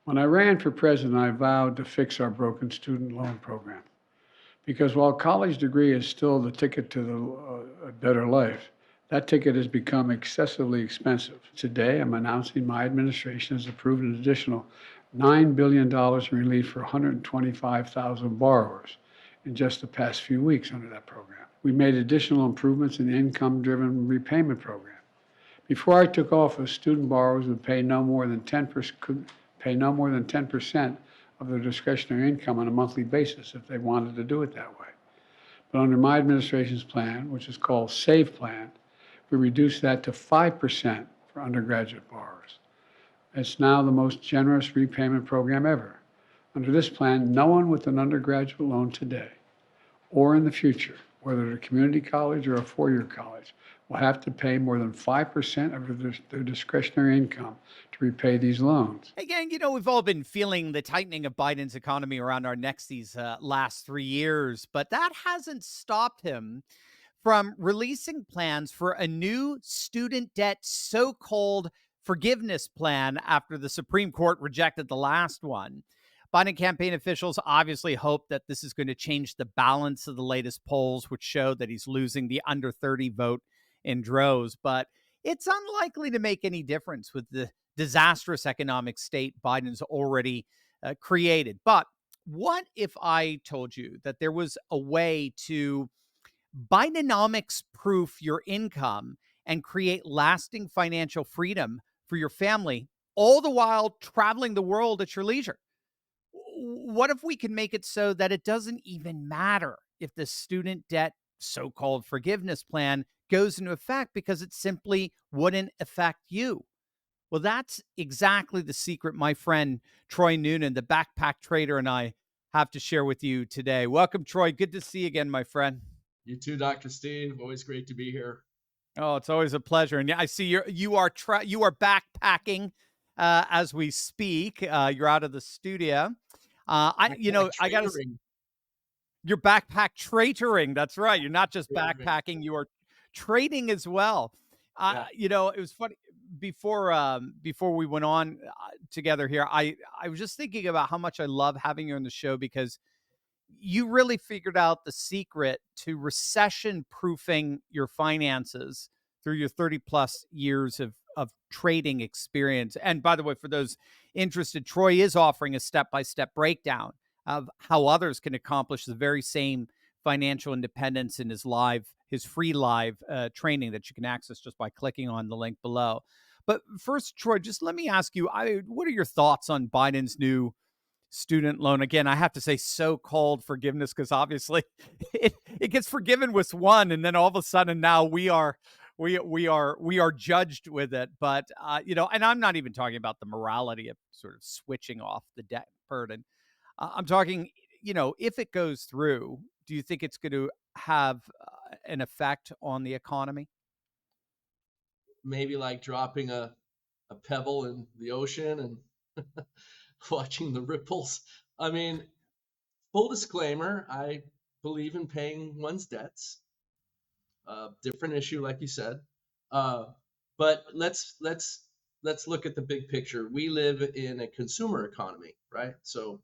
When I ran for president, I vowed to fix our broken student loan program. Because while college degree is still the ticket to a better life, that ticket has become excessively expensive. Today, I'm announcing my administration has approved an additional $9 billion in relief for 125,000 borrowers in just the past few weeks under that program. We made additional improvements in the income-driven repayment program. Before I took office, student borrowers would pay no more than 10%, could pay no more than 10% of their discretionary income on a monthly basis if they wanted to do it that way. But under my administration's plan, which is called SAVE Plan, we reduced that to 5% for undergraduate borrowers. It's now the most generous repayment program ever. Under this plan, no one with an undergraduate loan today or in the future, whether at a community college or a four-year college, will have to pay more than 5% of their discretionary income to repay these loans. Again, we've all been feeling the tightening of Biden's economy around our necks these last 3 years, but that hasn't stopped him from releasing plans for a new student debt so-called forgiveness plan after the Supreme Court rejected the last one. Biden campaign officials obviously hope that this is going to change the balance of the latest polls, which show that he's losing the under 30 vote in droves. But it's unlikely to make any difference with the disastrous economic state Biden's already created. But what if I told you that there was a way to Bidenomics proof your income and create lasting financial freedom for your family, all the while traveling the world at your leisure? What if we can make it so that it doesn't even matter if the student debt so-called forgiveness plan goes into effect because it simply wouldn't affect you? Well, that's exactly the secret my friend Troy Noonan, the backpack trader, and I have to share with you today. Welcome, Troy. Good to see you again, my friend. You too, Dr. Steve. Always great to be here. Oh, it's always a pleasure. And I see you are backpacking as we speak. You're out of the studio. I got to. You're backpack traitoring. That's right. You're not just backpacking. You are trading as well. It was funny before we went on together here. I was just thinking about how much I love having you on the show because you really figured out the secret to recession proofing your finances through your 30 plus years of trading experience. And by the way, for those interested, Troy is offering a step-by-step breakdown of how others can accomplish the very same financial independence in his free live training that you can access just by clicking on the link below. But first, Troy, just let me ask you, what are your thoughts on Biden's new student loan? Again, I have to say so-called forgiveness because obviously it gets forgiven with one, and then all of a sudden now we are judged with it. But and I'm not even talking about the morality of sort of switching off the debt burden. I'm talking, if it goes through, do you think it's going to have an effect on the economy? Maybe like dropping a pebble in the ocean and watching the ripples. I mean, full disclaimer, I believe in paying one's debts. Different issue, like you said. But let's look at the big picture. We live in a consumer economy, right? So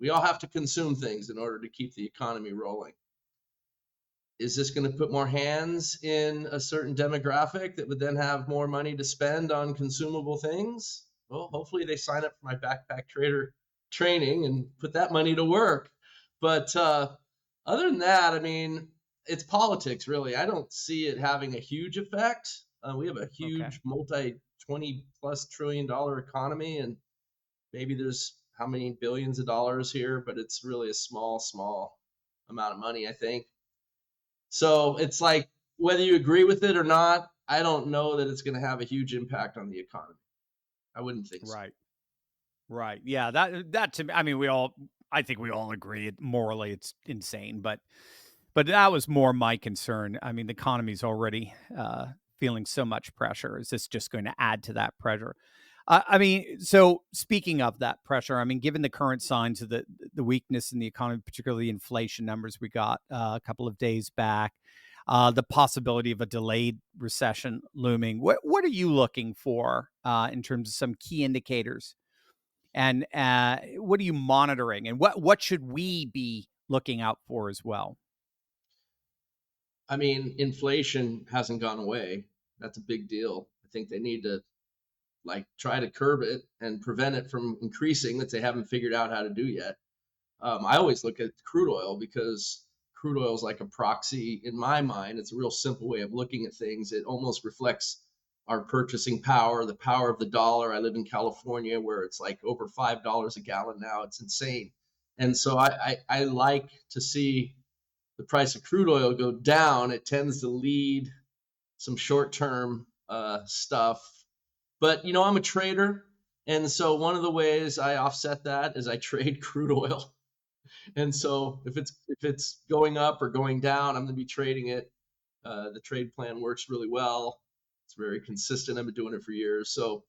we all have to consume things in order to keep the economy rolling. Is this going to put more hands in a certain demographic that would then have more money to spend on consumable things? Well, hopefully they sign up for my backpack trader training and put that money to work. But other than that, I mean, it's politics, really. I don't see it having a huge effect. We have a huge multi-20 plus $1 trillion economy, and maybe there's how many billions of dollars here, but it's really a small amount of money, I think. So it's like, whether you agree with it or not, I don't know that it's going to have a huge impact on the economy. I wouldn't think so. Right. Yeah. That to me, I mean, I think we all agree morally it's insane, but that was more my concern. I mean, the economy's already feeling so much pressure. Is this just going to add to that pressure? I mean, so speaking of that pressure, I mean, given the current signs of the weakness in the economy, particularly the inflation numbers we got a couple of days back, the possibility of a delayed recession looming, what are you looking for in terms of some key indicators And what are you monitoring, and what should we be looking out for as well? I mean, inflation hasn't gone away. That's a big deal. I think they need to like try to curb it and prevent it from increasing that they haven't figured out how to do yet. I always look at crude oil because crude oil is like a proxy in my mind. It's a real simple way of looking at things. It almost reflects our purchasing power, the power of the dollar. I live in California where it's like over $5 a gallon now. It's insane. And so I like to see the price of crude oil go down. It tends to lead some short-term stuff. But I'm a trader, and so one of the ways I offset that is I trade crude oil. And so if it's going up or going down, I'm going to be trading it. The trade plan works really well. It's very consistent. I've been doing it for years. So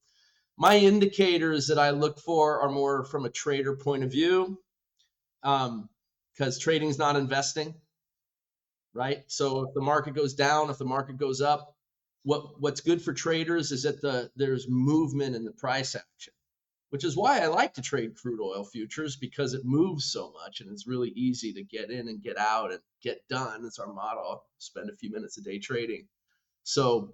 my indicators that I look for are more from a trader point of view, because trading is not investing, right? So if the market goes down, if the market goes up, what's good for traders is that there's movement in the price action, which is why I like to trade crude oil futures, because it moves so much and it's really easy to get in and get out and get done. It's our motto: spend a few minutes a day trading. So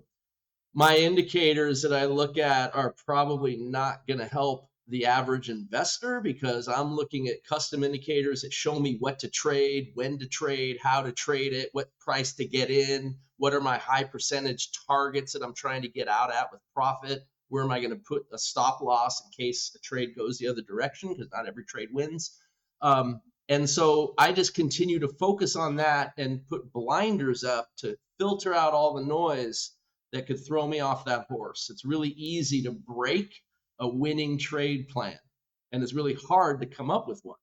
my indicators that I look at are probably not going to help the average investor, because I'm looking at custom indicators that show me what to trade, when to trade, how to trade it, what price to get in, what are my high percentage targets that I'm trying to get out at with profit, where am I going to put a stop loss in case the trade goes the other direction, because not every trade wins. And so I just continue to focus on that and put blinders up to filter out all the noise that could throw me off that horse. It's really easy to break a winning trade plan, and it's really hard to come up with one.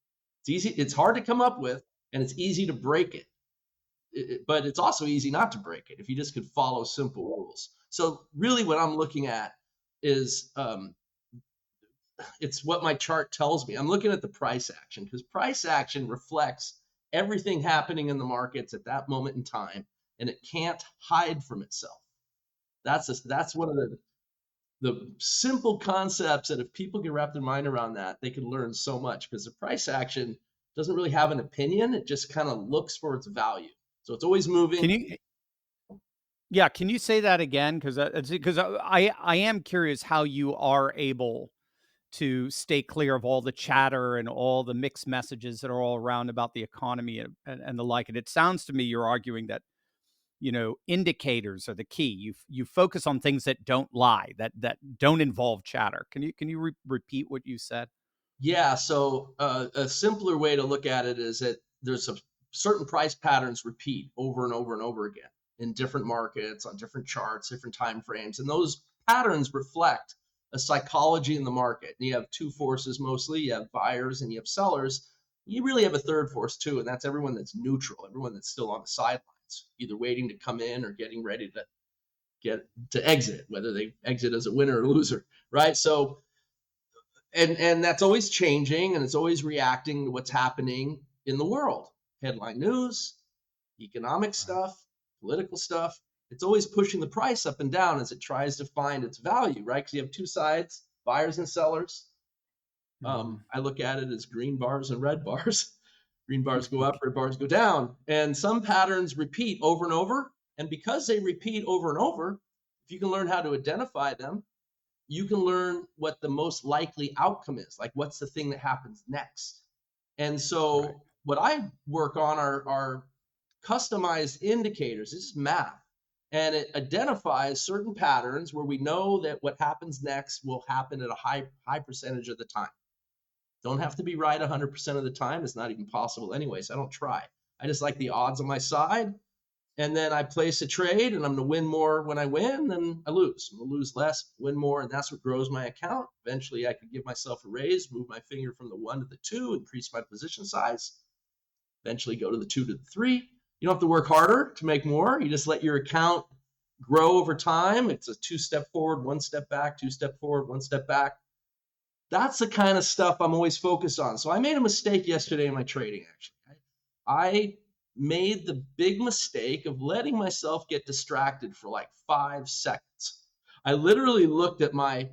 It's hard to come up with, and it's easy to break it. But it's also easy not to break it if you just could follow simple rules. So really what I'm looking at is it's what my chart tells me. I'm looking at the price action, because price action reflects everything happening in the markets at that moment in time, and it can't hide from itself. That's one of the simple concepts that if people can wrap their mind around that, they can learn so much, because the price action doesn't really have an opinion. It just kind of looks for its value. So it's always Can moving. you Yeah, can you say that again? Because I am curious how you are able to stay clear of all the chatter and all the mixed messages that are all around about the economy and the like. And it sounds to me you're arguing that, indicators are the key. You focus on things that don't lie, that don't involve chatter. Can you repeat what you said? Yeah, so a simpler way to look at it is that there's a certain price patterns repeat over and over and over again in different markets, on different charts, different time frames, and those patterns reflect a psychology in the market. And you have two forces mostly: you have buyers and you have sellers. You really have a third force too, and that's everyone that's neutral, everyone that's still on the sidelines, either waiting to come in or getting ready to get to exit, whether they exit as a winner or loser, right? So and that's always changing, and it's always reacting to what's happening in the world: headline news, economic stuff, political stuff. It's always pushing the price up and down as it tries to find its value, right? Because you have two sides: buyers and sellers. Mhm. I look at it as green bars and red bars. Green bars go up, red bars go down, and some patterns repeat over and over. And because they repeat over and over, if you can learn how to identify them, you can learn what the most likely outcome is, like what's the thing that happens next. And Right. so what I work on are customized indicators. This is math, and it identifies certain patterns where we know that what happens next will happen at a high percentage of the time. Don't have to be right 100% of the time. It's not even possible anyway, so I don't try. I just like the odds on my side, and then I place a trade, and I'm going to win more when I win than I lose. I'm going to lose less, win more, and that's what grows my account. Eventually, I could give myself a raise, move my finger from the 1 to the 2, increase my position size, eventually go to the 2 to the 3. You don't have to work harder to make more. You just let your account grow over time. It's a 2-step forward, 1 step back, 2-step forward, 1 step back. That's the kind of stuff I'm always focused on. So I made a mistake yesterday in my trading, actually. I made the big mistake of letting myself get distracted for like 5 seconds. I literally looked at my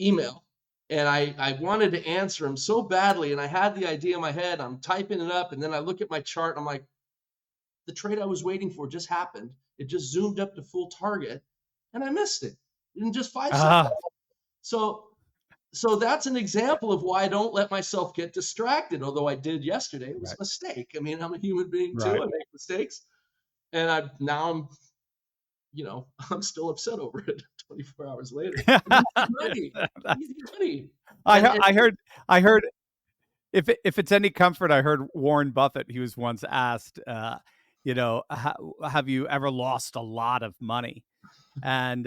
email And I wanted to answer him so badly, and I had the idea in my head. I'm typing it up, and then I look at my chart. And I'm like, the trade I was waiting for just happened. It just zoomed up to full target, and I missed it in just 5 seconds. Ah, So so that's an example of why I don't let myself get distracted. Although I did yesterday, it was right, a mistake. I mean, I'm a human being too. right. I make mistakes, and I'm I'm still upset over it 24 hours later. Easy money, easy money, and I heard if it's any comfort, I heard Warren Buffett. He was once asked, have you ever lost a lot of money? And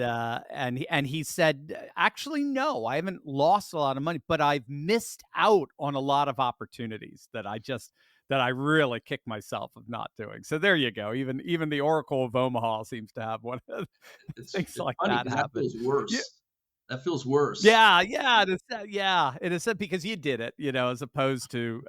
he said, actually, no, I haven't lost a lot of money, but I've missed out on a lot of opportunities that I really kick myself of not doing. So there you go. Even the Oracle of Omaha seems to have one of things it's like funny that because that happen. feels worse. That feels worse. Yeah, yeah, it is because you did it, as opposed to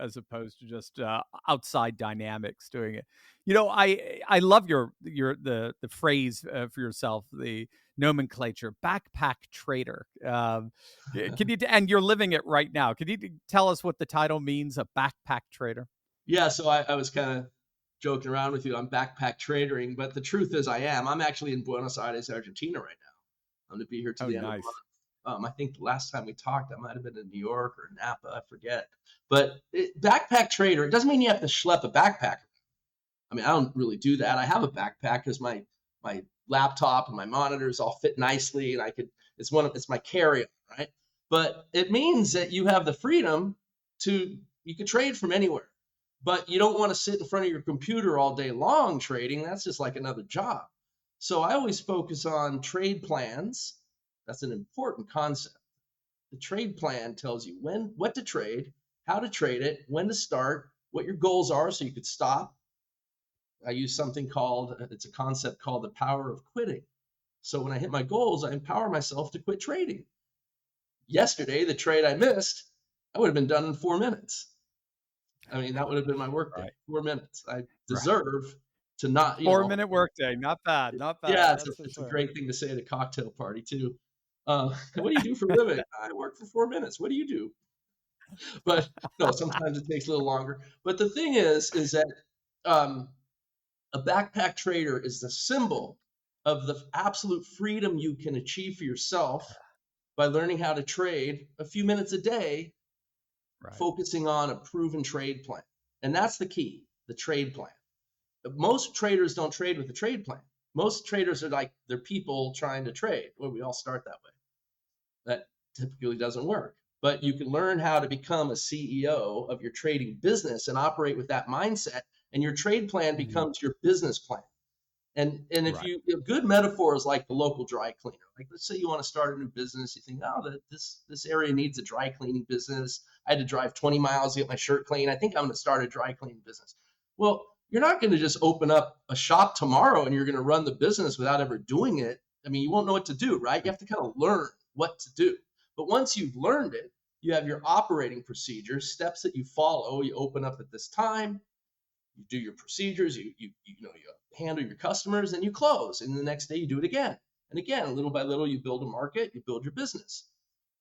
just outside dynamics doing it. I love the phrase for yourself, the nomenclature, backpack trader. And you're living it right now. Can you tell us what the title means, a backpack trader? Yeah, so I was kind of joking around with you. I'm backpack tradering, but the truth is, I'm actually in Buenos Aires, Argentina right now. I'm going to be here to Oh, the end of the nice. month. I think the last time we talked, I might have been in New York or Napa, I forget. But backpack trader, it doesn't mean you have to schlep a backpack. I mean, I don't really do that. I have a backpack because my laptop and my monitors all fit nicely, and it's my carry-on, right? But it means that you have the freedom you can trade from anywhere, but you don't want to sit in front of your computer all day long trading. That's just like another job. So I always focus on trade plans. That's an important concept. The trade plan tells you what to trade, how to trade it, when to start, what your goals are so you could stop. I use it's a concept called the power of quitting. So when I hit my goals, I empower myself to quit trading. Yesterday, the trade I missed, I would have been done in 4 minutes. I mean, that would have been my workday. Right, 4 minutes. I right. deserve to not, 4-minute workday, not bad, not yeah, bad. That's for it's a sure. great thing to say at a cocktail party too. What do you do for a living? I work for 4 minutes. What do you do? But no, sometimes it takes a little longer. But the thing is that um, a backpack trader is the symbol of the absolute freedom you can achieve for yourself by learning how to trade a few minutes a day, Right, focusing on a proven trade plan. And that's the key, the trade plan. Most traders don't trade with a trade plan. Most traders are like they're people trying to trade. Well, we all start that way. That typically doesn't work. But you can learn how to become a CEO of your trading business and operate with that mindset, and your trade plan mhm, becomes your business plan. And if right, a good metaphor is like the local dry cleaner. Like let's say you want to start a new business, you think, oh, this area needs a dry cleaning business. I had to drive 20 miles to get my shirt clean. I think I'm going to start a dry cleaning business. Well, you're not going to just open up a shop tomorrow and you're going to run the business without ever doing it. I mean, you won't know what to do, right? You have to kind of learn what to do. But once you've learned it, you have your operating procedures, steps that you follow. You open up at this time, you do your procedures, you handle your customers, and you close. And the next day you do it again. And again, little by little, you build a market, you build your business.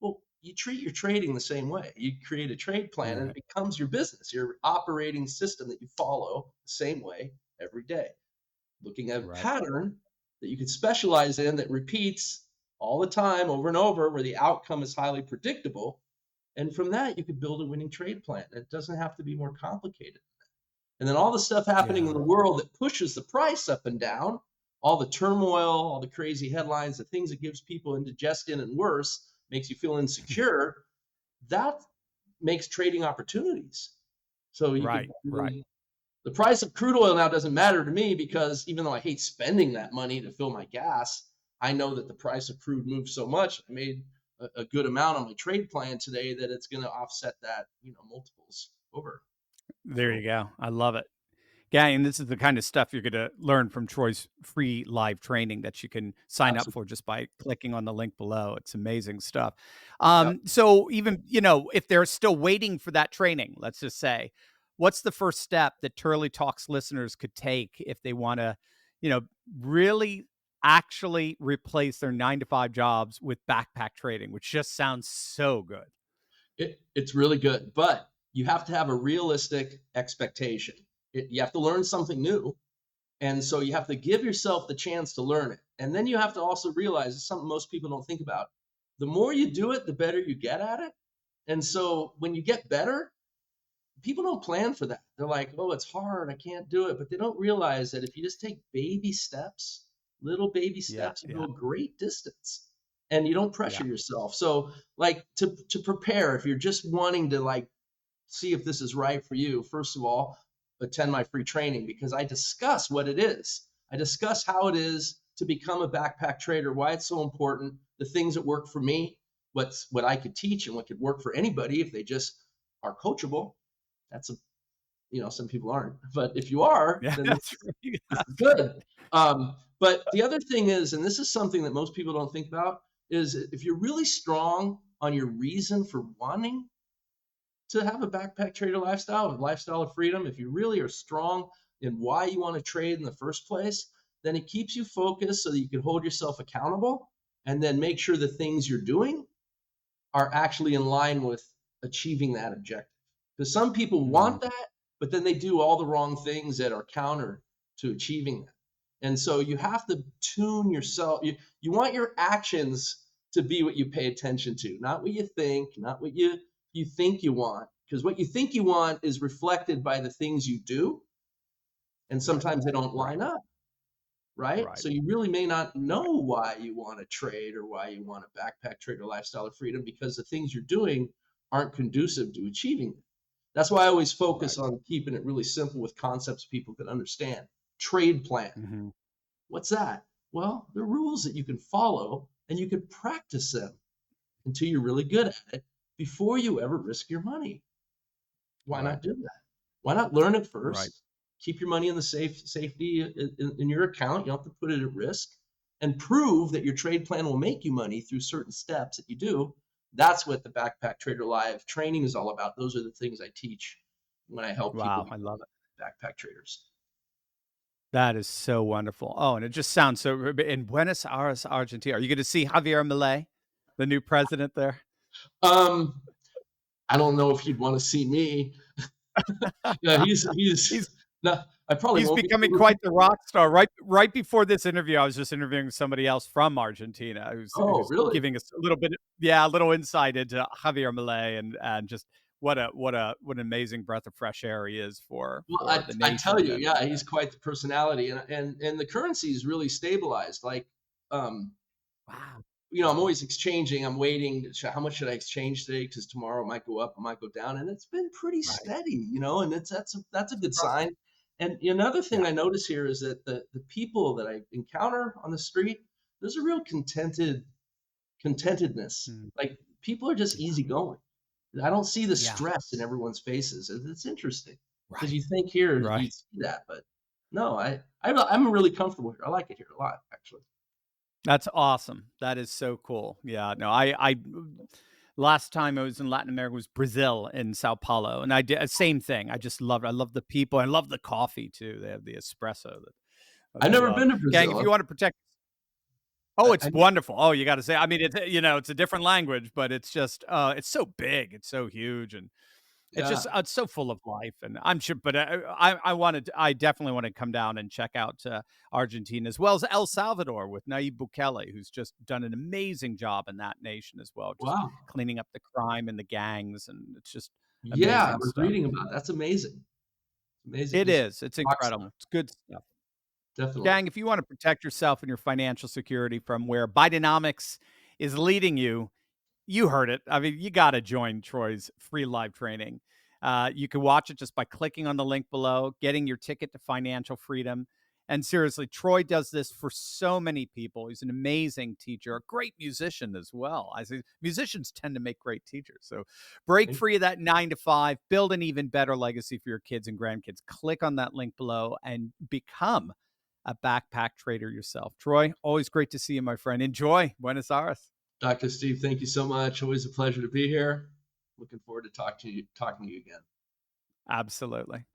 Well, you treat your trading the same way. You create a trade plan and it right, becomes your business, your operating system that you follow the same way every day. Looking at a right. pattern that you can specialize in that repeats all the time over and over, where the outcome is highly predictable. And from that, you could build a winning trade plan. It doesn't have to be more complicated. And then all the stuff happening in Yeah, the world that pushes the price up and down, all the turmoil, all the crazy headlines, the things that gives people indigestion and worse, makes you feel insecure, that makes trading opportunities. So you could, right, right. the price of crude oil now doesn't matter to me because even though I hate spending that money to fill my gas, I know that the price of crude moves so much. I made a good amount on my trade plan today that it's going to offset that, multiples over. There So you go. I love it. Yeah, and this is the kind of stuff you're gonna learn from Troy's free live training that you can sign up absolutely. for just by clicking on the link below. It's amazing stuff. Yeah. So even, if they're still waiting for that training, let's just say, what's the first step that Turley Talks listeners could take if they want to, you know, really actually replace their 9 to 5 jobs with backpack trading, which just sounds so good. It's really good, but you have to have a realistic expectation. You have to learn something new, and so you have to give yourself the chance to learn it. And then you have to also realize it's something most people don't think about. The more you do it, the better you get at it. And so when you get better, people don't plan for that. They're like, oh, it's hard. I can't do it. But they don't realize that if you just take baby steps, little baby Yeah, steps, you yeah, go a great distance and you don't yeah. pressure yourself. So like to prepare, if you're just wanting to like see if this is right for you, first of all, attend my free training because I discuss what it is. I discuss how it is to become a backpack trader, why it's so important, the things that work for me, what I could teach and what could work for anybody if they just are coachable. That's a some people aren't, but if you are, Yeah, then that's right. this is That's right. good. But the other thing is, and this is something that most people don't think about, is if you're really strong on your reason for wanting to have a backpack trader lifestyle, a lifestyle of freedom, if you really are strong in why you want to trade in the first place, then it keeps you focused so that you can hold yourself accountable and then make sure the things you're doing are actually in line with achieving that objective. Because some people Mhm. want that, but then they do all the wrong things that are counter to achieving that. And so you have to tune yourself. You want your actions to be what you pay attention to, not what you think, not what you think you want. Because what you think you want is reflected by the things you do, and Right, sometimes they don't right, line up, right? right, So you really may not right, know why you want to trade or why you want a backpack trade or lifestyle of freedom because the things you're doing aren't conducive to achieving it. That's why I always focus right. on keeping it really simple with concepts people can understand. Trade plan. Mhm. What's that? Well, they're rules that you can follow and you can practice them until you're really good at it before you ever risk your money. Why Right, not do that? Why not learn it right, first? Keep your money in the safety in your account. You don't have to put it at risk, and prove that your trade plan will make you money through certain steps that you do. That's what the Backpack Trader Live training is all about. Those are the things I teach when I help people wow, I become love it. backpack traders. That is so wonderful. Oh, and it just sounds so in Buenos Aires, Argentina. Are you gonna see Javier Milei, the new president there? Um, I don't know if you'd want to see me. Yeah, he's He's no, I probably He's won't be becoming able to. quite the rock star. Right before this interview, I was just interviewing somebody else from Argentina Oh, who's really? giving us a little bit, yeah, a little insight into Javier Milei and just what an amazing breath of fresh air he is Well, for the I tell nation. you, And yeah, he's quite the personality, and the currency's really stabilized. Like, um, wow, I'm wow, always exchanging. I'm waiting. How much should I exchange today? Because tomorrow it might go up, it might go down, and it's been pretty right, steady, and that's a good impressive. sign. And another thing Yeah, I notice here is that the people that I encounter on the street, there's a real contentedness. mm, Like people are just yeah, easygoing. I don't see the yeah, stress in everyone's faces. It's interesting because right, you think here right. you'd see that, but no, I'm really comfortable here. I like it here a lot, actually. That's awesome. That is so cool. Yeah, no, I last time I was in Latin America was Brazil in Sao Paulo, and I did same thing. I love the people. I love the coffee too. They have the espresso that I've I never love. been to Gang, if you Brazil. want to protect, oh, it's I wonderful. Oh, you got to say. I mean, it's a different language, but it's just it's so big, it's so huge, and it's just yeah, it's so full of life. And I'm sure, but I definitely want to come down and check out Argentina as well as El Salvador with Nayib Bukele, who's just done an amazing job in that nation as well, just wow. cleaning up the crime and the gangs, and it's just Yeah, I amazing was stuff. reading about it. That's amazing. Amazing. It He's is. It's a rock star, incredible. It's good stuff. definitely. Gang, if you want to protect yourself and your financial security from where Bidenomics is leading you, you heard it. I mean, you got to join Troy's free live training. You can watch it just by clicking on the link below, getting your ticket to financial freedom. And seriously, Troy does this for so many people. He's an amazing teacher, a great musician as well. I say musicians tend to make great teachers. So break free of that 9 to 5, build an even better legacy for your kids and grandkids. Click on that link below and become a backpack trader yourself. Troy, always great to see you, my friend. Enjoy Buenos Aires. Dr. Steve, thank you so much. Always a pleasure to be here. Looking forward to talking to you again. Absolutely.